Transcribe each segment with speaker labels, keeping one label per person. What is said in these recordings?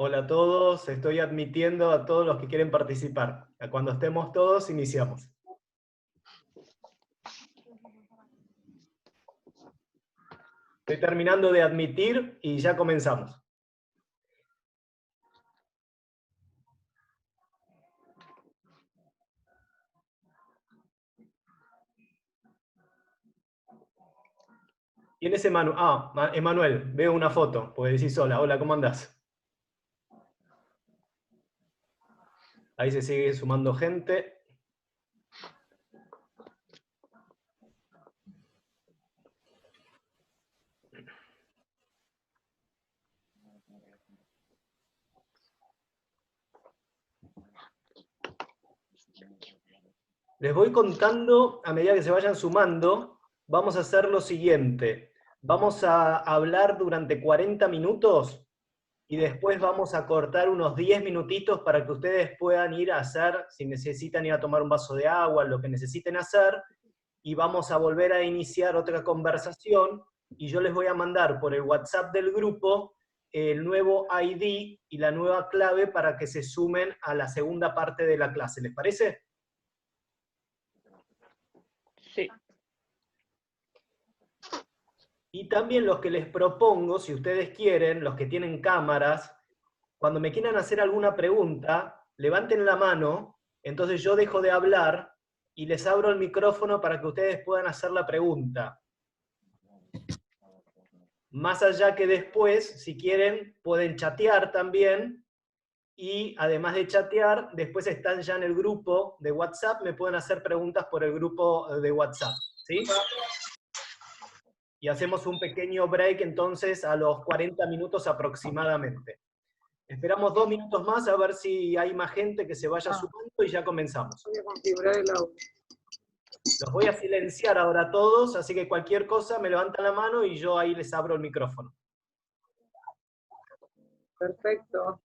Speaker 1: Hola a todos, estoy admitiendo a todos los que quieren participar. Cuando estemos todos, iniciamos. Estoy terminando de admitir y ya comenzamos. ¿Quién es Emanuel? Emanuel, veo una foto, pues decís hola, hola, ¿cómo andás? Ahí se sigue sumando gente. Les voy contando, a medida que se vayan sumando, vamos a hacer lo siguiente. Vamos a hablar durante 40 minutos y después vamos a cortar unos 10 minutitos para que ustedes puedan ir a hacer, si necesitan ir a tomar un vaso de agua, lo que necesiten hacer, y vamos a volver a iniciar otra conversación, y yo les voy a mandar por el WhatsApp del grupo el nuevo ID y la nueva clave para que se sumen a la segunda parte de la clase. ¿Les parece?
Speaker 2: Sí.
Speaker 1: Y también los que les propongo, si ustedes quieren, los que tienen cámaras, cuando me quieran hacer alguna pregunta, levanten la mano, entonces yo dejo de hablar y les abro el micrófono para que ustedes puedan hacer la pregunta. Más allá que después, si quieren, pueden chatear también, y además de chatear, después están ya en el grupo de WhatsApp, me pueden hacer preguntas por el grupo de WhatsApp, ¿sí? Y hacemos un pequeño break entonces a los 40 minutos aproximadamente. Esperamos 2 minutos más a ver si hay más gente que se vaya sumando y ya comenzamos.
Speaker 3: Voy a configurar el audio.
Speaker 1: Los voy a silenciar ahora a todos, así que cualquier cosa me levantan la mano y yo ahí les abro el micrófono.
Speaker 3: Perfecto.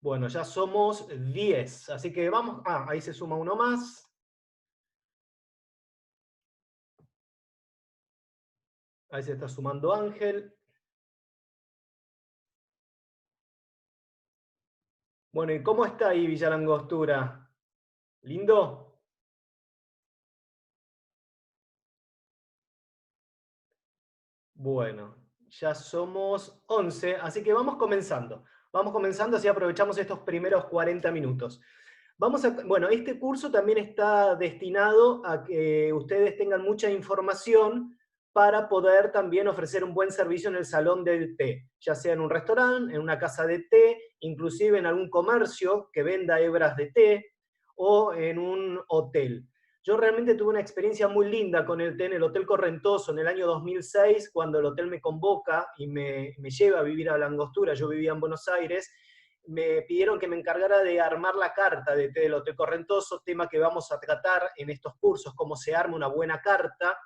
Speaker 1: Bueno, ya somos 10, así que vamos. Ahí se suma uno más. Ahí se está sumando Ángel. Bueno, ¿y cómo está ahí Villa Langostura? ¿Lindo? Bueno, ya somos 11, así que vamos comenzando. Vamos comenzando, así aprovechamos estos primeros 40 minutos. Bueno, este curso también está destinado a que ustedes tengan mucha información para poder también ofrecer un buen servicio en el salón del té, ya sea en un restaurante, en una casa de té, inclusive en algún comercio que venda hebras de té, o en un hotel. Yo realmente tuve una experiencia muy linda con el té en el Hotel Correntoso en el año 2006, cuando el hotel me convoca y me lleva a vivir a La Angostura. Yo vivía en Buenos Aires. Me pidieron que me encargara de armar la carta de té del Hotel Correntoso, tema que vamos a tratar en estos cursos, cómo se arma una buena carta.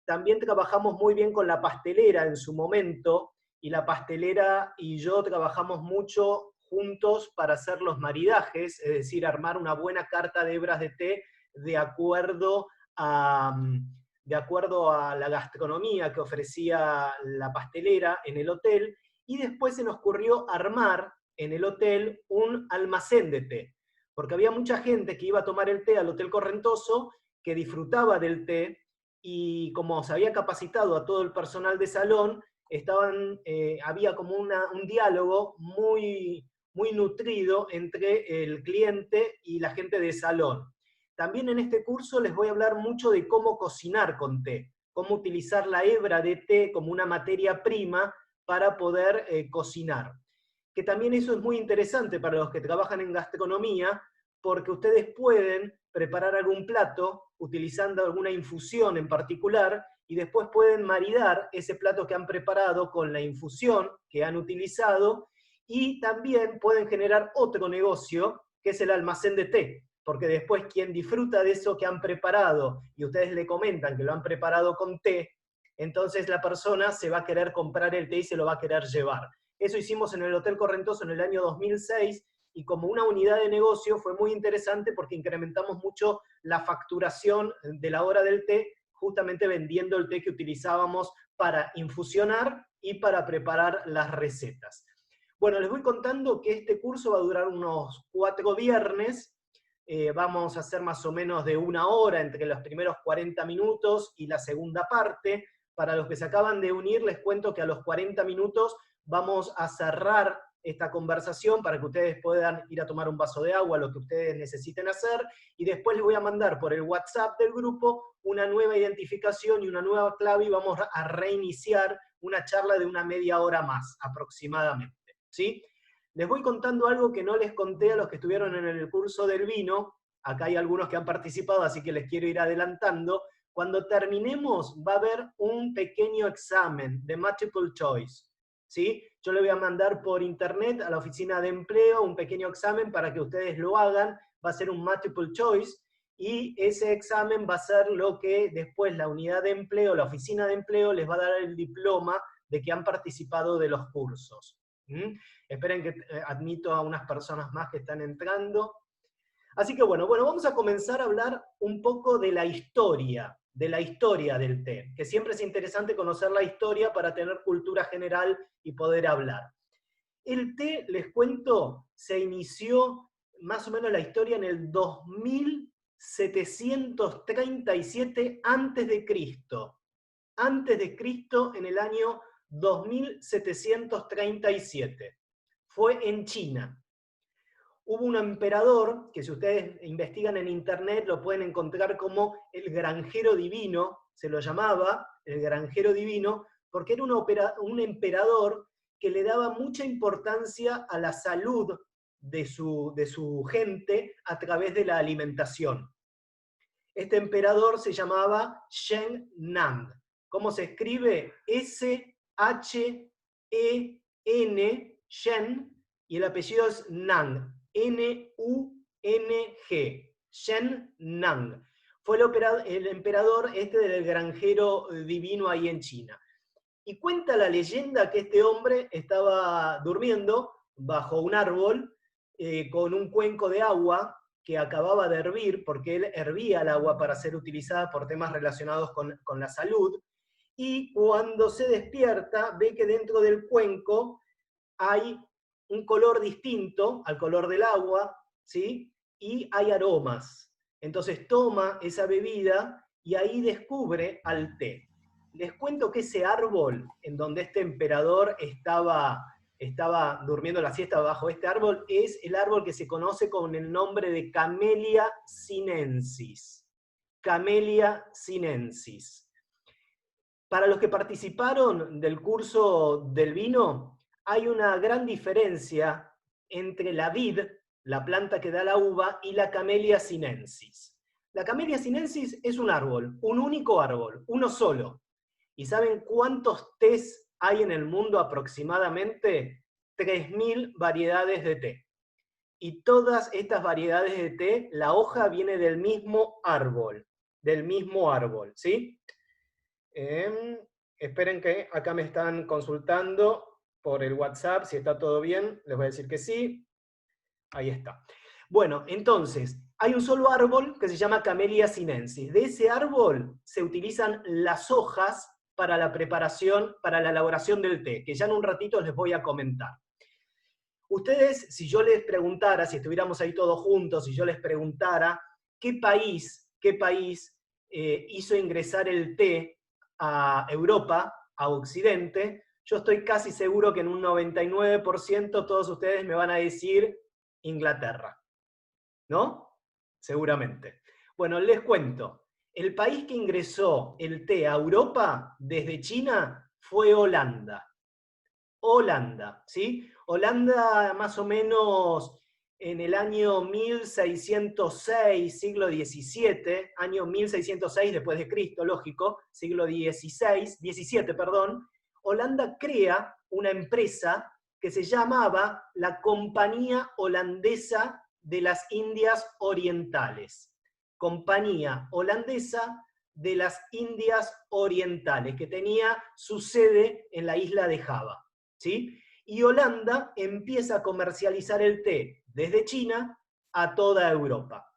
Speaker 1: También trabajamos muy bien con la pastelera en su momento, y la pastelera y yo trabajamos mucho juntos para hacer los maridajes, es decir, armar una buena carta de hebras de té de acuerdo a la gastronomía que ofrecía la pastelera en el hotel, y después se nos ocurrió armar en el hotel un almacén de té, porque había mucha gente que iba a tomar el té al Hotel Correntoso, que disfrutaba del té, y como se había capacitado a todo el personal de salón, había como un diálogo muy, muy nutrido entre el cliente y la gente de salón. También en este curso les voy a hablar mucho de cómo cocinar con té, cómo utilizar la hebra de té como una materia prima para poder cocinar. Que también eso es muy interesante para los que trabajan en gastronomía, porque ustedes pueden preparar algún plato utilizando alguna infusión en particular, y después pueden maridar ese plato que han preparado con la infusión que han utilizado, y también pueden generar otro negocio, que es el almacén de té, porque después quien disfruta de eso que han preparado, y ustedes le comentan que lo han preparado con té, entonces la persona se va a querer comprar el té y se lo va a querer llevar. Eso hicimos en el Hotel Correntoso en el año 2006, y como una unidad de negocio fue muy interesante porque incrementamos mucho la facturación de la hora del té, justamente vendiendo el té que utilizábamos para infusionar y para preparar las recetas. Bueno, les voy contando que este curso va a durar unos 4 viernes. Vamos a hacer más o menos de 1 hora entre los primeros 40 minutos y la segunda parte. Para los que se acaban de unir, les cuento que a los 40 minutos vamos a cerrar esta conversación para que ustedes puedan ir a tomar un vaso de agua, lo que ustedes necesiten hacer, y después les voy a mandar por el WhatsApp del grupo una nueva identificación y una nueva clave, y vamos a reiniciar una charla de una media hora más, aproximadamente, ¿sí? Les voy contando algo que no les conté a los que estuvieron en el curso del vino. Acá hay algunos que han participado, así que les quiero ir adelantando. Cuando terminemos va a haber un pequeño examen de multiple choice, ¿sí? Yo le voy a mandar por internet a la oficina de empleo un pequeño examen para que ustedes lo hagan. Va a ser un multiple choice, y ese examen va a ser lo que después la unidad de empleo, la oficina de empleo, les va a dar el diploma de que han participado de los cursos. Esperen que admito a unas personas más que están entrando. Así que bueno, vamos a comenzar a hablar un poco de la historia del té, que siempre es interesante conocer la historia para tener cultura general y poder hablar. El té, les cuento, se inició más o menos la historia en el 2737 a.C., en el año 2737. Fue en China. Hubo un emperador, que si ustedes investigan en internet lo pueden encontrar como el granjero divino, se lo llamaba el granjero divino, porque era un emperador que le daba mucha importancia a la salud de su gente a través de la alimentación. Este emperador se llamaba Shen Nan. ¿Cómo se escribe? S-H-E-N, Shen, y el apellido es Nang, N-U-N-G, Shen Nang. Fue el emperador del granjero divino ahí en China. Y cuenta la leyenda que este hombre estaba durmiendo bajo un árbol con un cuenco de agua que acababa de hervir, porque él hervía el agua para ser utilizada por temas relacionados con la salud, y cuando se despierta ve que dentro del cuenco hay un color distinto al color del agua, ¿sí? Y hay aromas. Entonces toma esa bebida y ahí descubre al té. Les cuento que ese árbol en donde este emperador estaba durmiendo la siesta bajo este árbol es el árbol que se conoce con el nombre de Camellia sinensis. Camellia sinensis. Para los que participaron del curso del vino, hay una gran diferencia entre la vid, la planta que da la uva, y la Camellia sinensis. La Camellia sinensis es un árbol, un único árbol, uno solo. ¿Y saben cuántos tés hay en el mundo aproximadamente? 3000 variedades de té. Y todas estas variedades de té, la hoja viene del mismo árbol, ¿sí? Esperen que acá me están consultando por el WhatsApp, si está todo bien, les voy a decir que sí. Ahí está. Bueno, entonces, hay un solo árbol que se llama Camellia sinensis. De ese árbol se utilizan las hojas para la preparación, para la elaboración del té, que ya en un ratito les voy a comentar. Ustedes, si yo les preguntara, si estuviéramos ahí todos juntos, si yo les preguntara qué país hizo ingresar el té a Europa, a Occidente, yo estoy casi seguro que en un 99% todos ustedes me van a decir Inglaterra. ¿No? Seguramente. Bueno, les cuento. El país que ingresó el té a Europa desde China fue Holanda. Holanda, ¿sí? Holanda más o menos en el año 1606, siglo XVII, año 1606 después de Cristo, lógico, siglo XVII, perdón, Holanda crea una empresa que se llamaba la Compañía Holandesa de las Indias Orientales. Compañía Holandesa de las Indias Orientales, que tenía su sede en la isla de Java, ¿sí? Y Holanda empieza a comercializar el té desde China a toda Europa.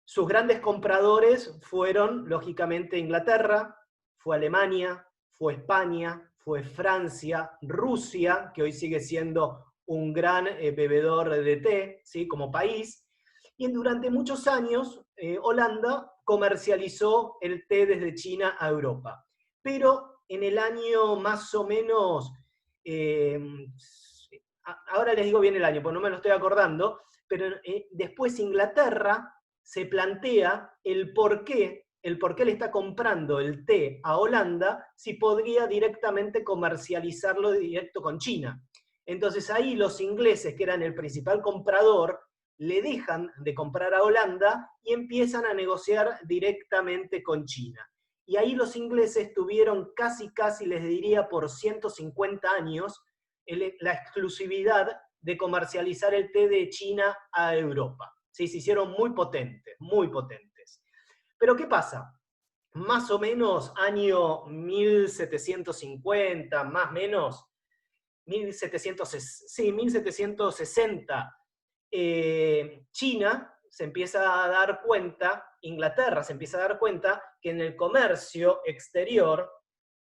Speaker 1: Sus grandes compradores fueron, lógicamente, Inglaterra, fue Alemania, fue España, fue Francia, Rusia, que hoy sigue siendo un gran bebedor de té, ¿sí? Como país, y durante muchos años Holanda comercializó el té desde China a Europa. Pero en el año más o menos, ahora les digo bien el año, porque no me lo estoy acordando, pero después Inglaterra se plantea el por qué le está comprando el té a Holanda si podría directamente comercializarlo directo con China. Entonces ahí los ingleses, que eran el principal comprador, le dejan de comprar a Holanda y empiezan a negociar directamente con China. Y ahí los ingleses tuvieron casi, les diría, por 150 años, la exclusividad de comercializar el té de China a Europa. Sí, se hicieron muy potentes, muy potentes. Pero ¿qué pasa? Más o menos año 1750, más o menos, 1760, China se empieza a dar cuenta, Inglaterra se empieza a dar cuenta que en el comercio exterior,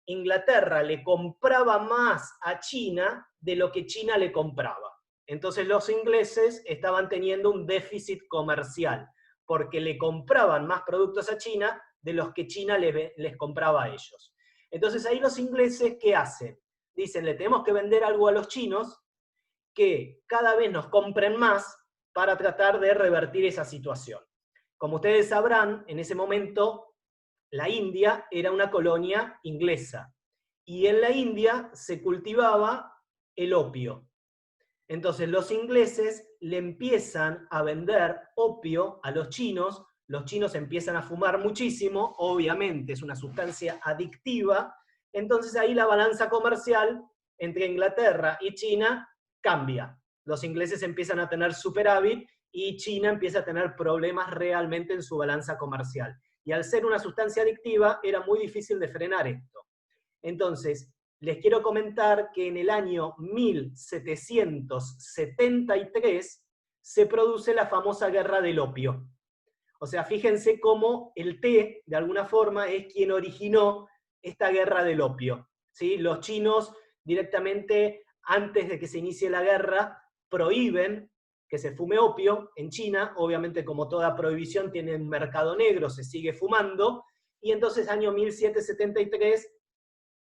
Speaker 1: Inglaterra le compraba más a China de lo que China le compraba. Entonces los ingleses estaban teniendo un déficit comercial, porque le compraban más productos a China de los que China les compraba a ellos. Entonces ahí los ingleses, ¿qué hacen? Dicen, le tenemos que vender algo a los chinos que cada vez nos compren más para tratar de revertir esa situación. Como ustedes sabrán, en ese momento la India era una colonia inglesa y en la India se cultivaba el opio. Entonces los ingleses le empiezan a vender opio a los chinos empiezan a fumar muchísimo, obviamente es una sustancia adictiva, entonces ahí la balanza comercial entre Inglaterra y China cambia. Los ingleses empiezan a tener superávit y China empieza a tener problemas realmente en su balanza comercial. Y al ser una sustancia adictiva, era muy difícil de frenar esto. Entonces, les quiero comentar que en el año 1773 se produce la famosa guerra del opio. O sea, fíjense cómo el té, de alguna forma, es quien originó esta guerra del opio. ¿Sí? Los chinos directamente, antes de que se inicie la guerra, prohíben que se fume opio en China. Obviamente, como toda prohibición, tiene un mercado negro, se sigue fumando. Y entonces, año 1773,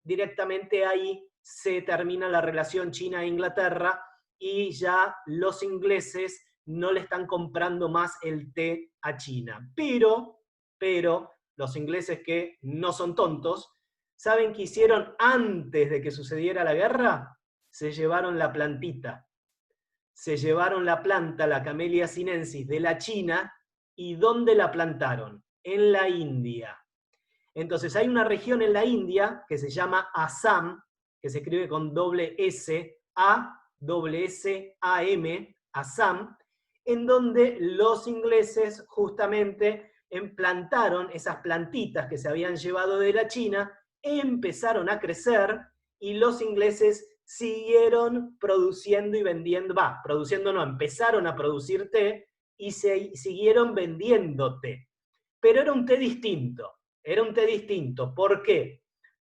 Speaker 1: directamente ahí se termina la relación China-Inglaterra y ya los ingleses no le están comprando más el té a China. Pero los ingleses, que no son tontos, ¿saben qué hicieron antes de que sucediera la guerra? Se llevaron la plantita. Se llevaron la planta, la Camellia sinensis, de la China. ¿Y dónde la plantaron? En la India. Entonces hay una región en la India que se llama Assam, que se escribe con doble S, A-S-S-A-M, Assam, en donde los ingleses justamente plantaron esas plantitas que se habían llevado de la China, empezaron a crecer y los ingleses siguieron produciendo y vendiendo, produciendo no, empezaron a producir té y siguieron vendiendo té. Pero era un té distinto. Era un té distinto. ¿Por qué?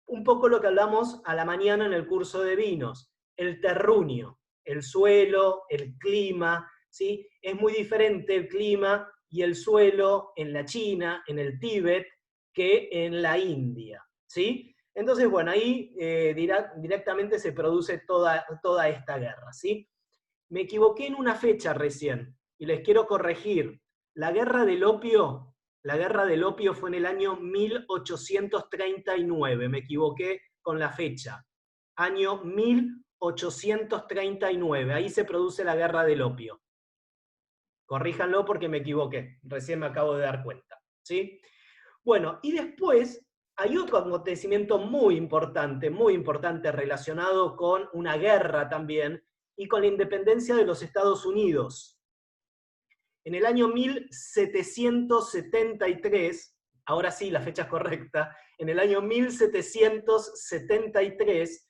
Speaker 1: Un poco lo que hablamos a la mañana en el curso de vinos. El terruño, el suelo, el clima, ¿sí? Es muy diferente el clima y el suelo en la China, en el Tíbet, que en la India, ¿sí? Entonces, bueno, ahí directamente se produce toda esta guerra, ¿sí? Me equivoqué en una fecha recién, y les quiero corregir. La guerra del opio fue en el año 1839, me equivoqué con la fecha. Año 1839, ahí se produce la guerra del opio. Corríjanlo porque me equivoqué, recién me acabo de dar cuenta, ¿sí? Bueno, y después hay otro acontecimiento muy importante relacionado con una guerra también y con la independencia de los Estados Unidos. En el año 1773, ahora sí, la fecha es correcta, en el año 1773,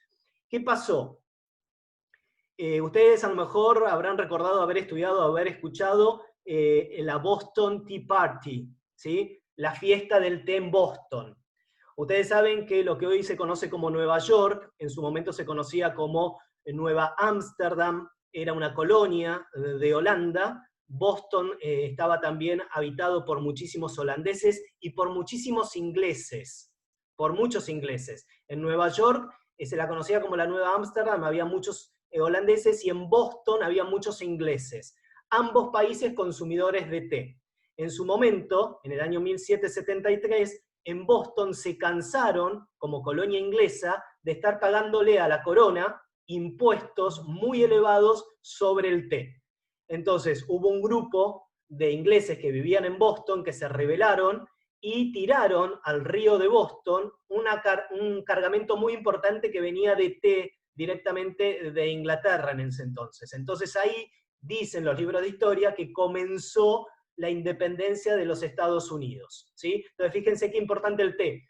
Speaker 1: ¿qué pasó? Ustedes a lo mejor habrán recordado haber estudiado, haber escuchado la Boston Tea Party, ¿sí? La fiesta del té en Boston. Ustedes saben que lo que hoy se conoce como Nueva York, en su momento se conocía como Nueva Ámsterdam, era una colonia de Holanda. Boston estaba también habitado por muchísimos holandeses y por muchísimos ingleses, por muchos ingleses. En Nueva York se la conocía como la Nueva Ámsterdam, había muchos holandeses, y en Boston había muchos ingleses. Ambos países consumidores de té. En su momento, en el año 1773, en Boston se cansaron, como colonia inglesa, de estar pagándole a la corona impuestos muy elevados sobre el té. Entonces hubo un grupo de ingleses que vivían en Boston que se rebelaron y tiraron al río de Boston un cargamento muy importante que venía de té directamente de Inglaterra en ese entonces. Entonces ahí dicen los libros de historia que comenzó la independencia de los Estados Unidos, ¿sí? Entonces fíjense qué importante el té.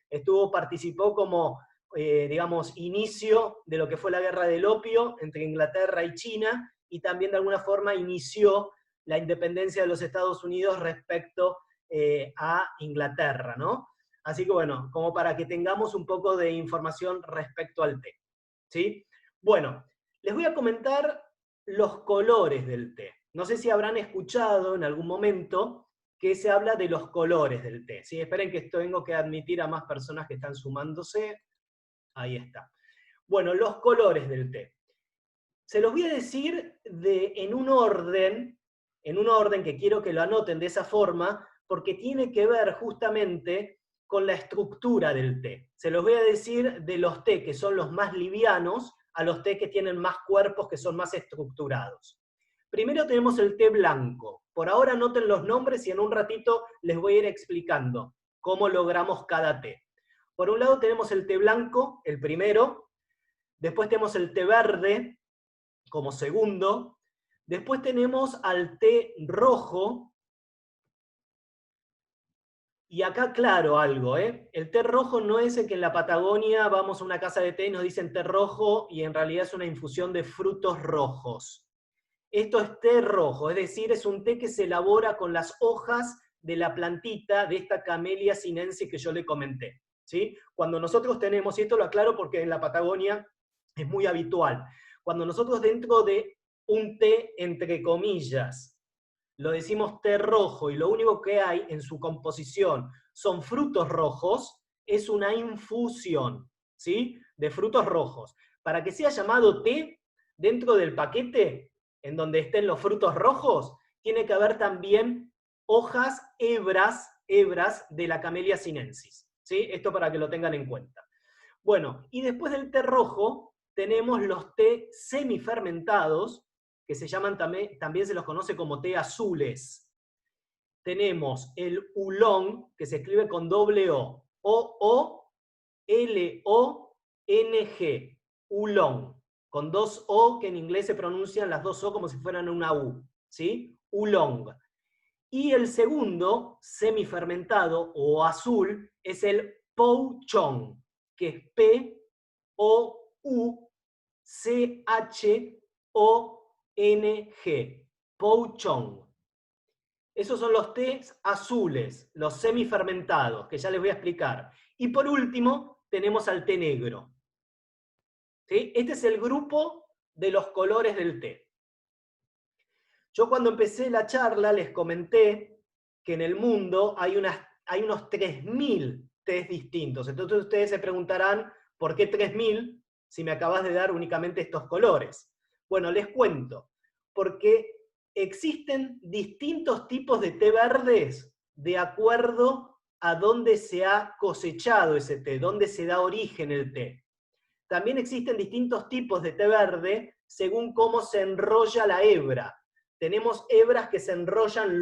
Speaker 1: Participó como, digamos, inicio de lo que fue la guerra del opio entre Inglaterra y China, y también de alguna forma inició la independencia de los Estados Unidos respecto a Inglaterra, ¿no? Así que bueno, como para que tengamos un poco de información respecto al té, ¿sí? Bueno, les voy a comentar los colores del té. No sé si habrán escuchado en algún momento que se habla de los colores del té, ¿sí? Esperen que tengo que admitir a más personas que están sumándose. Ahí está. Bueno, los colores del té. Se los voy a decir en un orden que quiero que lo anoten de esa forma, porque tiene que ver justamente con la estructura del té. Se los voy a decir de los té que son los más livianos a los té que tienen más cuerpos, que son más estructurados. Primero tenemos el té blanco. Por ahora anoten los nombres y en un ratito les voy a ir explicando cómo logramos cada té. Por un lado tenemos el té blanco, el primero. Después tenemos el té verde como segundo. Después tenemos al té rojo. Y acá claro algo, ¿eh? El té rojo no es el que en la Patagonia vamos a una casa de té y nos dicen té rojo y en realidad es una infusión de frutos rojos. Esto es té rojo, es decir, es un té que se elabora con las hojas de la plantita de esta Camellia sinensis que yo le comenté, ¿sí? Cuando nosotros tenemos, y esto lo aclaro porque en la Patagonia es muy habitual, cuando nosotros dentro de un té, entre comillas, lo decimos té rojo y lo único que hay en su composición son frutos rojos, es una infusión, ¿sí? De frutos rojos. Para que sea llamado té, dentro del paquete, en donde estén los frutos rojos, tiene que haber también hojas, hebras de la Camellia sinensis, ¿sí? Esto para que lo tengan en cuenta. Bueno, y después del té rojo, tenemos los té semifermentados, que se llaman también se los conoce como té azules. Tenemos el oolong, que se escribe con doble O, O-O-L-O-N-G, oolong, con dos O que en inglés se pronuncian las dos O como si fueran una U, ¿sí? Oolong. Y el segundo, semifermentado o azul, es el pou chong, que es P-O-U-C-H-O-N-G, pou chong. Esos son los tés azules, los semifermentados, que ya les voy a explicar. Y por último, tenemos al té negro. ¿Sí? Este es el grupo de los colores del té. Yo cuando empecé la charla les comenté que en el mundo hay unos 3.000 tés distintos. Entonces ustedes se preguntarán, ¿por qué 3.000 si me acabas de dar únicamente estos colores? Bueno, les cuento. Porque existen distintos tipos de té verdes de acuerdo a dónde se ha cosechado ese té, dónde se da origen el té. También existen distintos tipos de té verde según cómo se enrolla la hebra. Tenemos hebras que se enrollan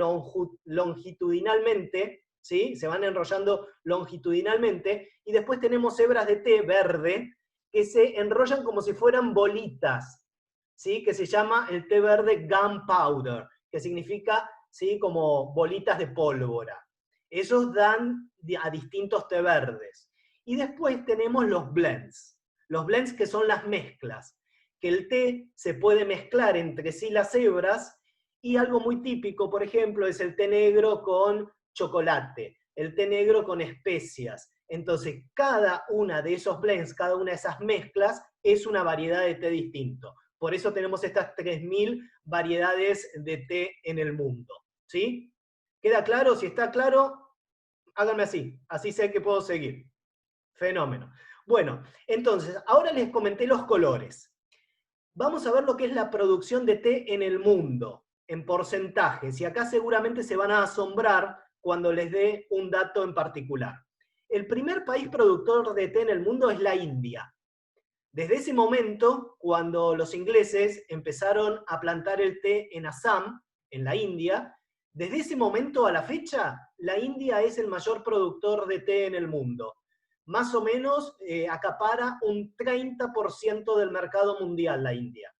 Speaker 1: longitudinalmente, ¿sí? Se van enrollando longitudinalmente, y después tenemos hebras de té verde que se enrollan como si fueran bolitas, ¿sí? Que se llama el té verde gunpowder, que significa, ¿sí? Como bolitas de pólvora. Esos dan a distintos té verdes. Y después tenemos los blends. Los blends que son las mezclas, que el té se puede mezclar entre sí las hebras, y algo muy típico, por ejemplo, es el té negro con chocolate, el té negro con especias, Entonces, cada una de esos blends, cada una de esas mezclas, es una variedad de té distinto. Por eso tenemos estas 3000 variedades de té en el mundo. ¿Sí? ¿Queda claro? Si está claro, háganme así sé que puedo seguir. Fenómeno. Bueno, entonces, ahora les comenté los colores. Vamos a ver lo que es la producción de té en el mundo, en porcentajes, y acá seguramente se van a asombrar cuando les dé un dato en particular. El primer país productor de té en el mundo es la India. Desde ese momento, cuando los ingleses empezaron a plantar el té en Assam, en la India, desde ese momento a la fecha, la India es el mayor productor de té en el mundo. Más o menos acapara un 30% del mercado mundial la India.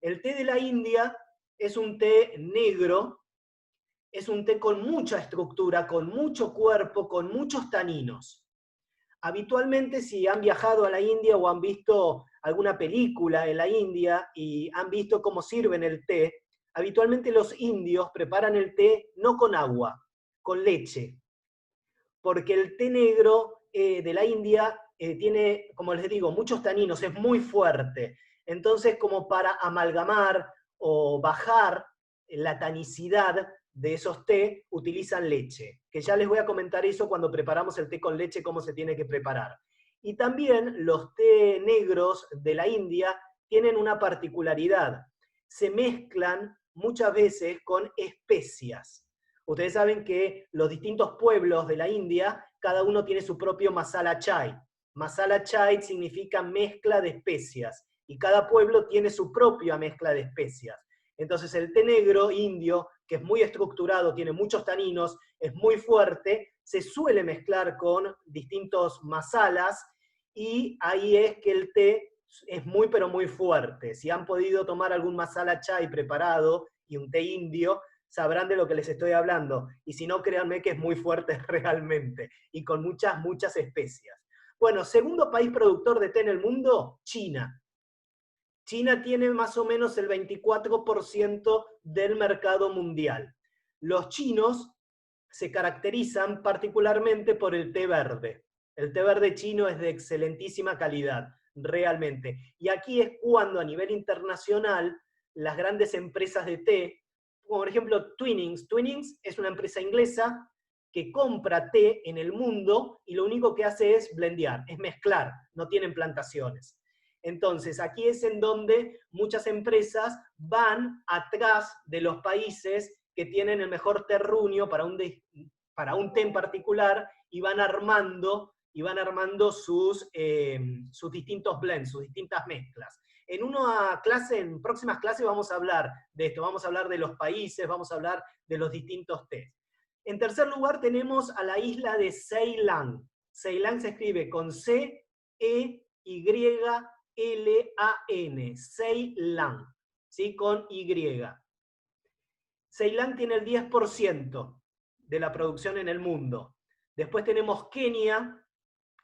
Speaker 1: El té de la India es un té negro, es un té con mucha estructura, con mucho cuerpo, con muchos taninos. Habitualmente, si han viajado a la India o han visto alguna película en la India y han visto cómo sirven el té, habitualmente los indios preparan el té no con agua, con leche. Porque el té negro de la India tiene, como les digo, muchos taninos, es muy fuerte. Entonces, como para amalgamar o bajar la tanicidad de esos té, utilizan leche, que ya les voy a comentar eso cuando preparamos el té con leche, cómo se tiene que preparar. Y también los té negros de la India tienen una particularidad, se mezclan muchas veces con especias. Ustedes saben que los distintos pueblos de la India, cada uno tiene su propio masala chai. Masala chai significa mezcla de especias, y cada pueblo tiene su propia mezcla de especias. Entonces el té negro indio, que es muy estructurado, tiene muchos taninos, es muy fuerte, se suele mezclar con distintos masalas, y ahí es que el té es muy pero muy fuerte. Si han podido tomar algún masala chai preparado y un té indio, sabrán de lo que les estoy hablando. Y si no, créanme que es muy fuerte realmente, y con muchas especias. Bueno, segundo país productor de té en el mundo, China. China tiene más o menos el 24% del mercado mundial. Los chinos se caracterizan particularmente por el té verde. El té verde chino es de excelentísima calidad, realmente. Y aquí es cuando a nivel internacional las grandes empresas de té, como por ejemplo Twinings es una empresa inglesa que compra té en el mundo y lo único que hace es blendear, es mezclar, no tienen plantaciones. Entonces, aquí es en donde muchas empresas van atrás de los países que tienen el mejor terruño para un té en particular, y van armando sus distintos blends, sus distintas mezclas. En próximas clases vamos a hablar de esto, vamos a hablar de los países, vamos a hablar de los distintos tés. En tercer lugar tenemos a la isla de Ceilán. Ceilán se escribe con C-E-Y-L-A-N, Ceilán, ¿sí? Con Y. Ceilán tiene el 10% de la producción en el mundo. Después tenemos Kenia,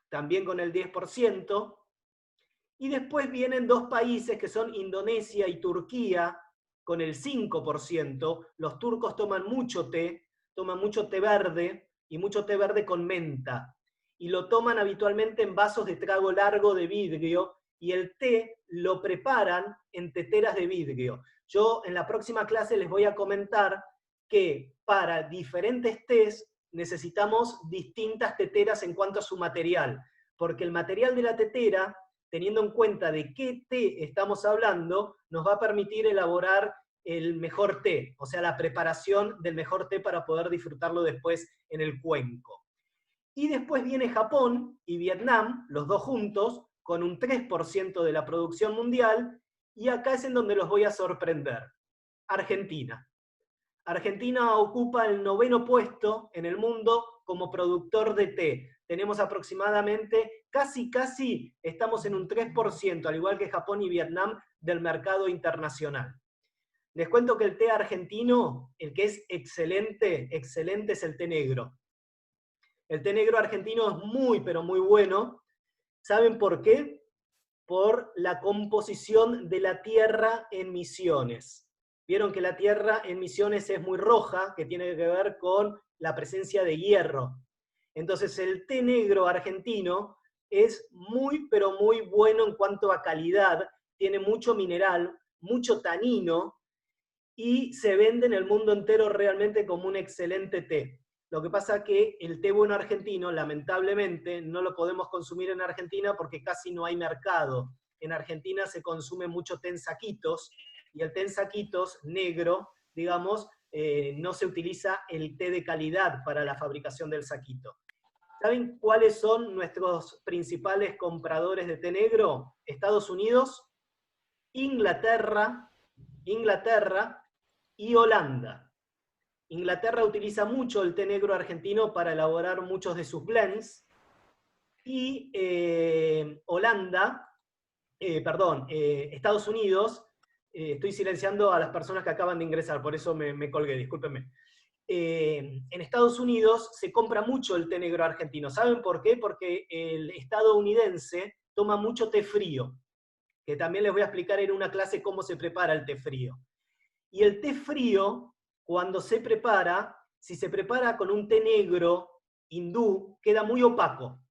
Speaker 1: también con el 10%. Y después vienen dos países que son Indonesia y Turquía, con el 5%. Los turcos toman mucho té verde, y mucho té verde con menta. Y lo toman habitualmente en vasos de trago largo de vidrio, y el té lo preparan en teteras de vidrio. Yo en la próxima clase les voy a comentar que para diferentes tés necesitamos distintas teteras en cuanto a su material, porque el material de la tetera, teniendo en cuenta de qué té estamos hablando, nos va a permitir elaborar el mejor té, o sea, la preparación del mejor té para poder disfrutarlo después en el cuenco. Y después viene Japón y Vietnam, los dos juntos, con un 3% de la producción mundial, y acá es en donde los voy a sorprender. Argentina. Argentina ocupa el 9º puesto en el mundo como productor de té. Tenemos aproximadamente, casi, estamos en un 3%, al igual que Japón y Vietnam, del mercado internacional. Les cuento que el té argentino, el que es excelente es el té negro. El té negro argentino es muy, pero muy bueno. ¿Saben por qué? Por la composición de la tierra en Misiones. Vieron que la tierra en Misiones es muy roja, que tiene que ver con la presencia de hierro. Entonces el té negro argentino es muy, pero muy bueno en cuanto a calidad, tiene mucho mineral, mucho tanino, y se vende en el mundo entero realmente como un excelente té. Lo que pasa es que el té bueno argentino, lamentablemente, no lo podemos consumir en Argentina porque casi no hay mercado. En Argentina se consume mucho té en saquitos, y el té en saquitos negro, digamos, no se utiliza el té de calidad para la fabricación del saquito. ¿Saben cuáles son nuestros principales compradores de té negro? Estados Unidos, Inglaterra y Holanda. Inglaterra utiliza mucho el té negro argentino para elaborar muchos de sus blends, y Estados Unidos, estoy silenciando a las personas que acaban de ingresar, por eso me colgué, discúlpenme. En Estados Unidos se compra mucho el té negro argentino. ¿Saben por qué? Porque el estadounidense toma mucho té frío, que también les voy a explicar en una clase cómo se prepara el té frío. Y el té frío, cuando se prepara, si se prepara con un té negro hindú, queda muy opaco.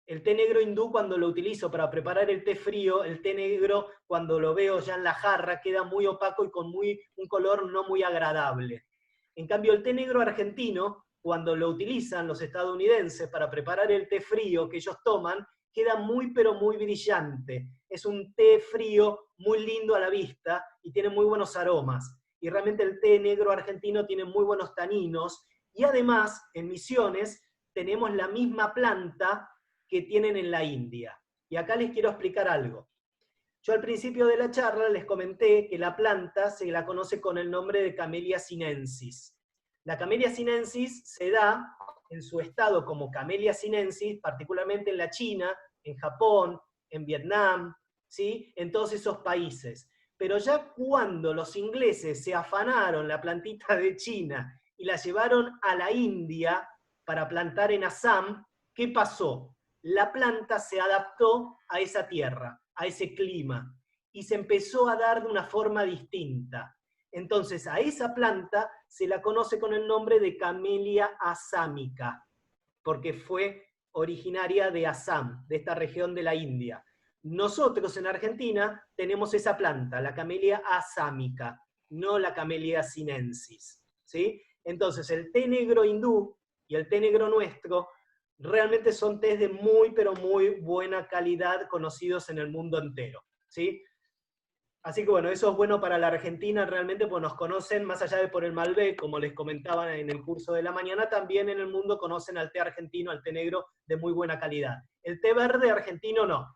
Speaker 1: El té negro hindú, cuando lo utilizo para preparar el té frío, el té negro, cuando lo veo ya en la jarra, queda muy opaco y con un color no muy agradable. En cambio, el té negro argentino, cuando lo utilizan los estadounidenses para preparar el té frío que ellos toman, queda muy pero muy brillante. Es un té frío muy lindo a la vista y tiene muy buenos aromas. Y realmente el té negro argentino tiene muy buenos taninos, y además en Misiones tenemos la misma planta que tienen en la India. Y acá les quiero explicar algo. Yo al principio de la charla les comenté que la planta se la conoce con el nombre de Camellia sinensis. La Camellia sinensis se da en su estado como Camellia sinensis, particularmente en la China, en Japón, en Vietnam, ¿sí? En todos esos países. Pero ya cuando los ingleses se afanaron la plantita de China y la llevaron a la India para plantar en Assam, ¿qué pasó? La planta se adaptó a esa tierra, a ese clima, y se empezó a dar de una forma distinta. Entonces a esa planta se la conoce con el nombre de Camellia assámica, porque fue originaria de Assam, de esta región de la India. Nosotros en Argentina tenemos esa planta, la Camellia assámica, no la Camellia sinensis, ¿sí? Entonces el té negro hindú y el té negro nuestro realmente son tés de muy, pero muy buena calidad, conocidos en el mundo entero, ¿sí? Así que bueno, eso es bueno para la Argentina realmente, pues nos conocen, más allá de por el Malbec, como les comentaba en el curso de la mañana, también en el mundo conocen al té argentino, al té negro de muy buena calidad. El té verde argentino no.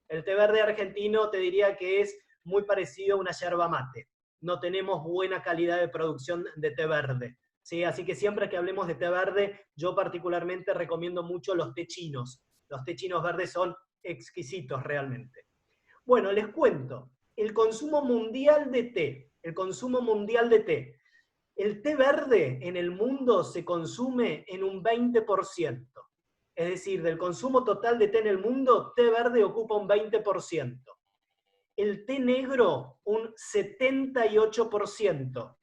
Speaker 1: El té verde argentino te diría que es muy parecido a una yerba mate. No tenemos buena calidad de producción de té verde, ¿sí? Así que siempre que hablemos de té verde, yo particularmente recomiendo mucho los té chinos. Los té chinos verdes son exquisitos realmente. Bueno, les cuento. El consumo mundial de té. El consumo mundial de té. El té verde en el mundo se consume en un 20%. Es decir, del consumo total de té en el mundo, té verde ocupa un 20%. El té negro, un 78%.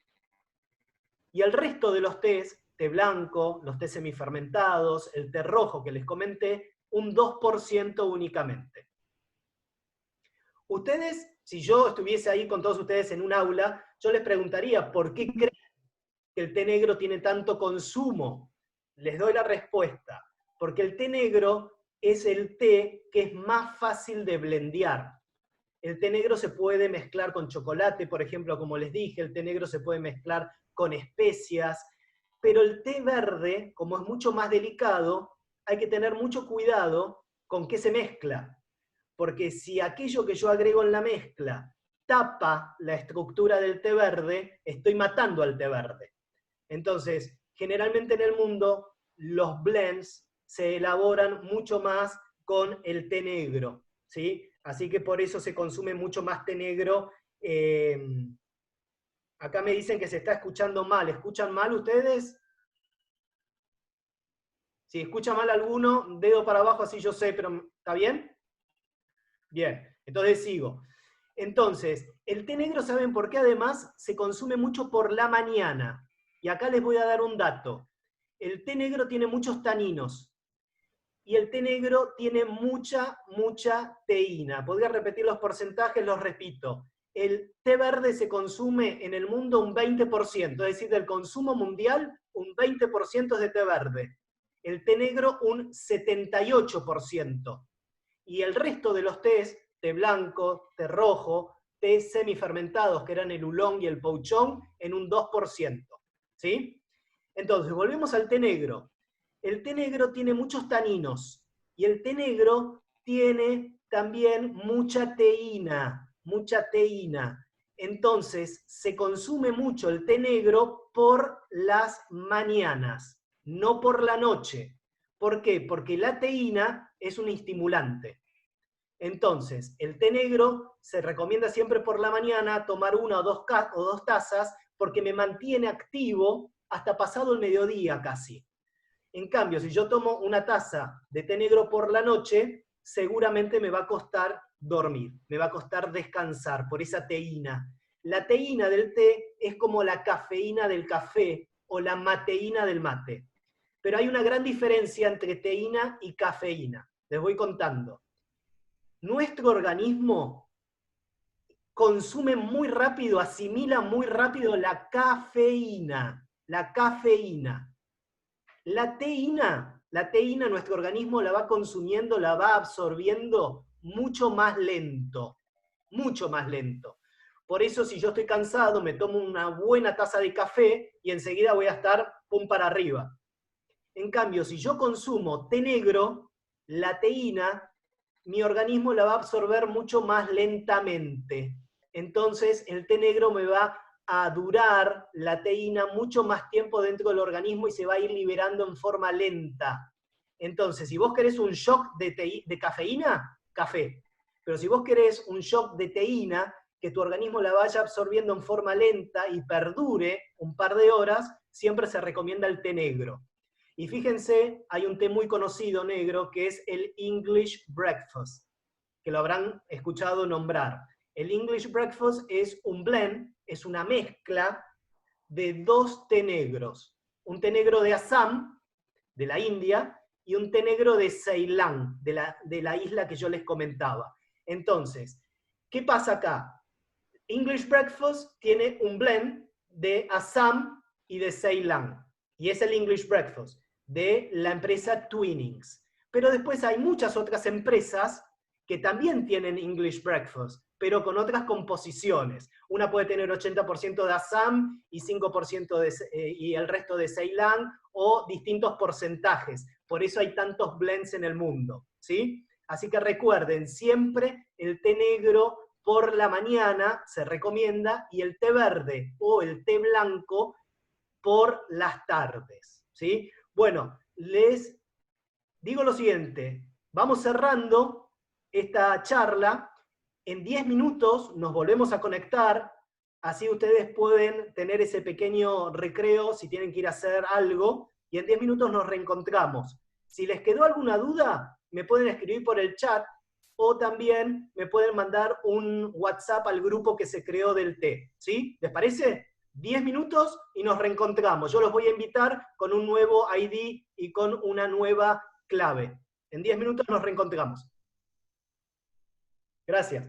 Speaker 1: Y el resto de los tés, té blanco, los tés semifermentados, el té rojo que les comenté, un 2% únicamente. Ustedes, si yo estuviese ahí con todos ustedes en un aula, yo les preguntaría, ¿por qué creen que el té negro tiene tanto consumo? Les doy la respuesta. Porque el té negro es el té que es más fácil de blendear. El té negro se puede mezclar con chocolate, por ejemplo, como les dije, el té negro se puede mezclar con especias, pero el té verde, como es mucho más delicado, hay que tener mucho cuidado con qué se mezcla. Porque si aquello que yo agrego en la mezcla tapa la estructura del té verde, estoy matando al té verde. Entonces, generalmente en el mundo, los blends se elaboran mucho más con el té negro, ¿sí? Así que por eso se consume mucho más té negro. Acá me dicen que se está escuchando mal. ¿Escuchan mal ustedes? Si escucha mal alguno, dedo para abajo, así yo sé, pero ¿está bien? Bien, entonces sigo. Entonces, el té negro, ¿saben por qué? Además, se consume mucho por la mañana. Y acá les voy a dar un dato. El té negro tiene muchos taninos. y el té negro tiene mucha teína. Podría repetir los porcentajes, los repito. El té verde se consume en el mundo un 20%, es decir, del consumo mundial, un 20% es de té verde. El té negro un 78%. Y el resto de los tés, té blanco, té rojo, tés semifermentados, que eran el oolong y el pouchong, en un 2%. ¿Sí? Entonces, volvemos al té negro. El té negro tiene muchos taninos, y el té negro tiene también mucha teína. Entonces, se consume mucho el té negro por las mañanas, no por la noche. ¿Por qué? Porque la teína es un estimulante. Entonces, el té negro se recomienda siempre por la mañana tomar una o dos tazas porque me mantiene activo hasta pasado el mediodía casi. En cambio, si yo tomo una taza de té negro por la noche, seguramente me va a costar dormir, me va a costar descansar por esa teína. La teína del té es como la cafeína del café o la mateína del mate. Pero hay una gran diferencia entre teína y cafeína. Les voy contando. Nuestro organismo consume muy rápido, asimila muy rápido la cafeína. La teína, nuestro organismo la va consumiendo, la va absorbiendo mucho más lento. Por eso, si yo estoy cansado, me tomo una buena taza de café y enseguida voy a estar pum para arriba. En cambio, si yo consumo té negro, la teína, mi organismo la va a absorber mucho más lentamente. Entonces, el té negro me va a durar la teína mucho más tiempo dentro del organismo y se va a ir liberando en forma lenta. Entonces, si vos querés un shock de cafeína, café. Pero si vos querés un shock de teína, que tu organismo la vaya absorbiendo en forma lenta y perdure un par de horas, siempre se recomienda el té negro. Y fíjense, hay un té muy conocido negro que es el English Breakfast, que lo habrán escuchado nombrar. El English Breakfast es un blend, es una mezcla de dos té negros. Un té negro de Assam, de la India, y un té negro de Ceilán, de la isla que yo les comentaba. Entonces, ¿qué pasa acá? English Breakfast tiene un blend de Assam y de Ceilán, y es el English Breakfast de la empresa Twinings. Pero después hay muchas otras empresas que también tienen English Breakfast, pero con otras composiciones. Una puede tener 80% de Assam y 5% y el resto de Ceilán, o distintos porcentajes. Por eso hay tantos blends en el mundo, ¿sí? Así que recuerden, siempre el té negro por la mañana se recomienda, y el té verde o el té blanco por las tardes, ¿sí? Bueno, les digo lo siguiente, vamos cerrando esta charla, en 10 minutos nos volvemos a conectar, así ustedes pueden tener ese pequeño recreo si tienen que ir a hacer algo, y en 10 minutos nos reencontramos. Si les quedó alguna duda, me pueden escribir por el chat, o también me pueden mandar un WhatsApp al grupo que se creó del té, ¿sí? ¿Les parece? 10 minutos y nos reencontramos. Yo los voy a invitar con un nuevo ID y con una nueva clave. En 10 minutos nos reencontramos. Gracias.